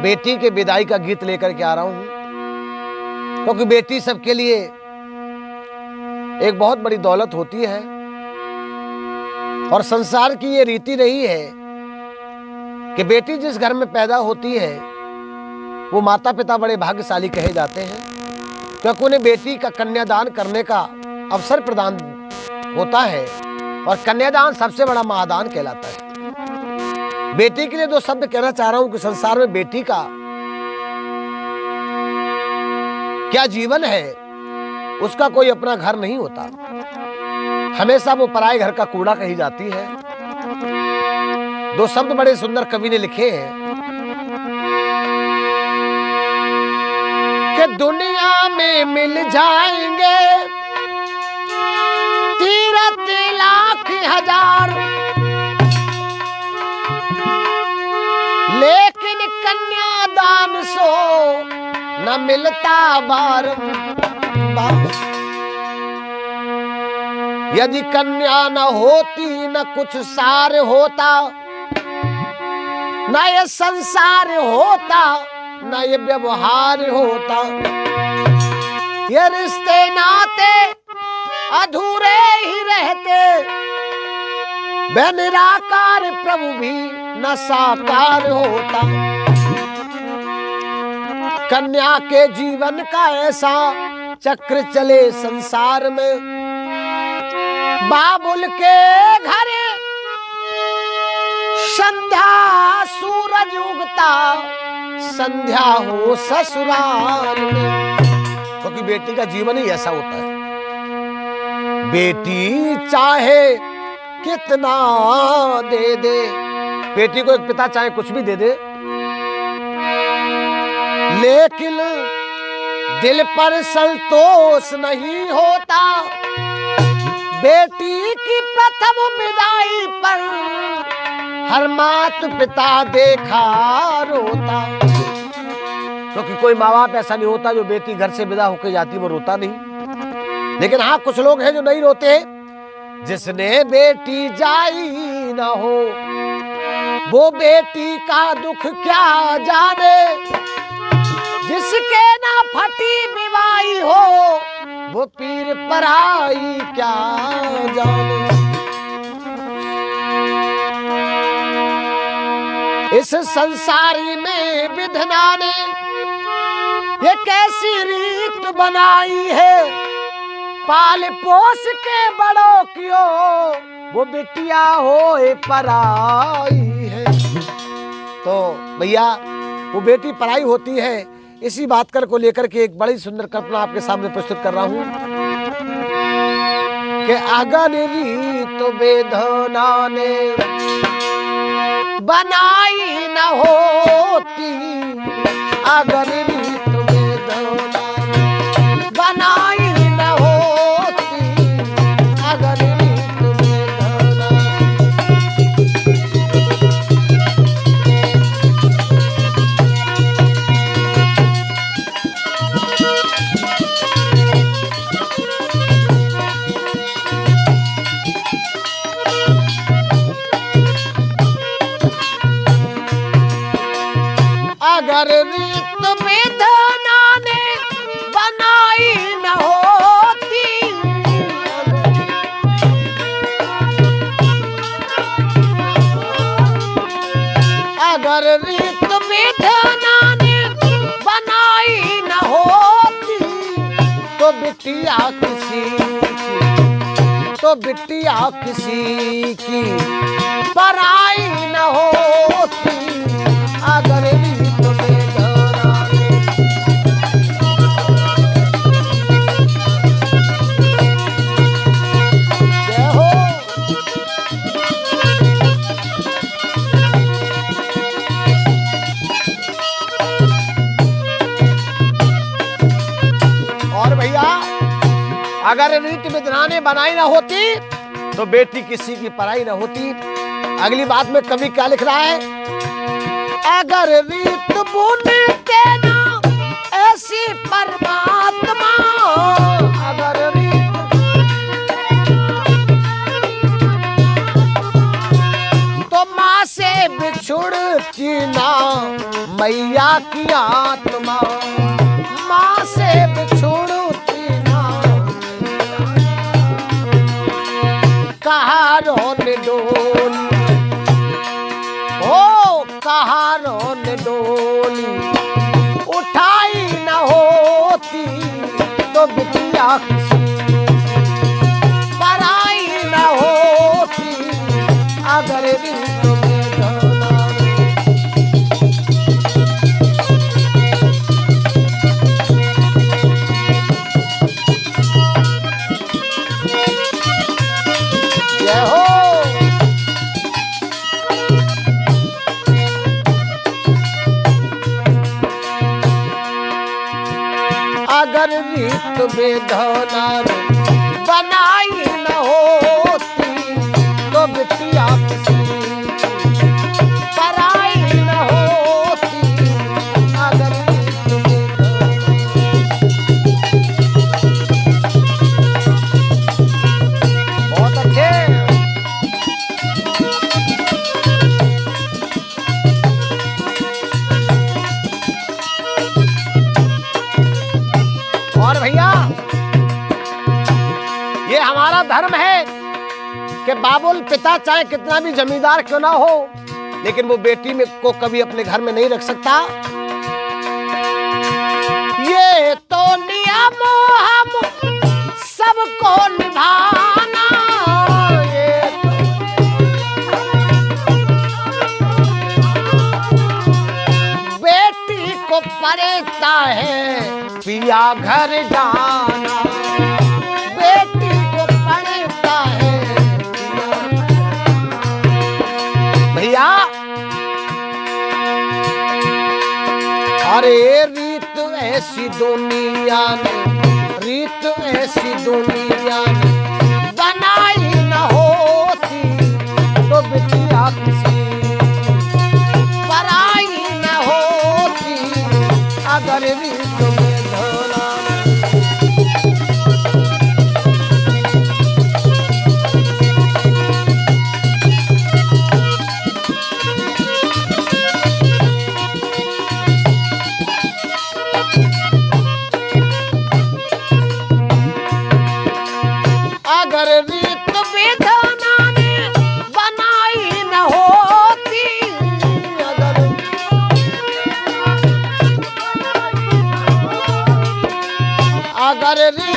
बेटी के विदाई का गीत लेकर के आ रहा हूं, क्योंकि बेटी सबके लिए एक बहुत बड़ी दौलत होती है और संसार की ये रीति रही है कि बेटी जिस घर में पैदा होती है वो माता पिता बड़े भाग्यशाली कहे जाते हैं, क्योंकि उन्हें बेटी का कन्यादान करने का अवसर प्रदान होता है और कन्यादान सबसे बड़ा महादान कहलाता है। बेटी के लिए दो शब्द कहना चाह रहा हूं कि संसार में बेटी का क्या जीवन है, उसका कोई अपना घर नहीं होता, हमेशा वो पराये घर का कूड़ा कही जाती है। दो शब्द बड़े सुंदर कवि ने लिखे हैं कि दुनिया में मिल जाएंगे तीरथ लाख हजार, लेकिन कन्यादान सो न मिलता बारंबार। यदि कन्या न होती न कुछ सार होता, न ये संसार होता, न ये व्यवहार होता। ये रिश्ते नाते अधूरे ही रहते, वे निराकार प्रभु भी न साकार होता। कन्या के जीवन का ऐसा चक्र चले संसार में, बाबुल के घर संध्या सूरज उगता, संध्या हो ससुराल में। क्योंकि बेटी का जीवन ही ऐसा होता है। बेटी चाहे कितना दे दे, बेटी को एक पिता चाहे कुछ भी दे दे, लेकिन दिल पर संतोष नहीं होता। बेटी की प्रथम विदाई पर हर माता पिता देखा रोता, क्योंकि कोई माँ बाप ऐसा नहीं होता जो बेटी घर से विदा होकर जाती वो रोता नहीं। लेकिन हाँ, कुछ लोग हैं जो नहीं रोते। जिसने बेटी जाई ना हो वो बेटी का दुख क्या जाने, जिसके ना फटी विवाही हो वो पीर पराई क्या जाने। इस संसारी में विधना ने ये कैसी रीत बनाई है, पाल पोस के बड़ों कियो वो बिटिया होए पराई है। तो भैया वो बेटी पराई होती है, इसी बात कर को लेकर के एक बड़ी सुंदर कल्पना आपके सामने प्रस्तुत कर रहा हूं कि अगर रीत वेदना ने बनाई न होती, अगर रीत वेदना बनाई न होती, अगर रीत वेदना। अगर रीत विधना ने बनाई न होती, अगर रीत विधना ने बनाई न होती, तो बिटिया किसी की पराई न होती। अगर रीत वेदना जय हो। और भैया अगर रीत विधना ने बनाई ना होती तो बेटी किसी की पराई ना होती। अगली बात में कवि क्या लिख रहा है, अगर रीत बुनते ना ऐसी परमात्मा, अगर रीत तो माँ से बिछुड़ ना मैया की आत्मा, माँ से बिछुड़ती ना कहारों ने डोली, ओ कहारों ने डोली उठाई न होती तो बिटिया किसी पराई न होती अगर रीत में जाना। जय हो। अगर रीत बेधना बनाई न होती तो बिटिया किसी पराई न होती अगर रीत बेधना। बहुत अच्छे। और भैया ये हमारा धर्म है कि बाबुल पिता चाहे कितना भी जमींदार क्यों ना हो, लेकिन वो बेटी में को कभी अपने घर में नहीं रख सकता। ये तो नियम हम सबको निभाना, ये तो बेटी को पड़ता है पिया घर जाना, बेटी को पड़ता है भैया। अरे रीत ऐसी दुनिया ने, रीत ऐसी दुनिया ने बनाई न होती तो बिटिया किसी पराई न होती अगर रीत में धोना। अगर रीत विधाना ने बनाई न होती, अगर रीत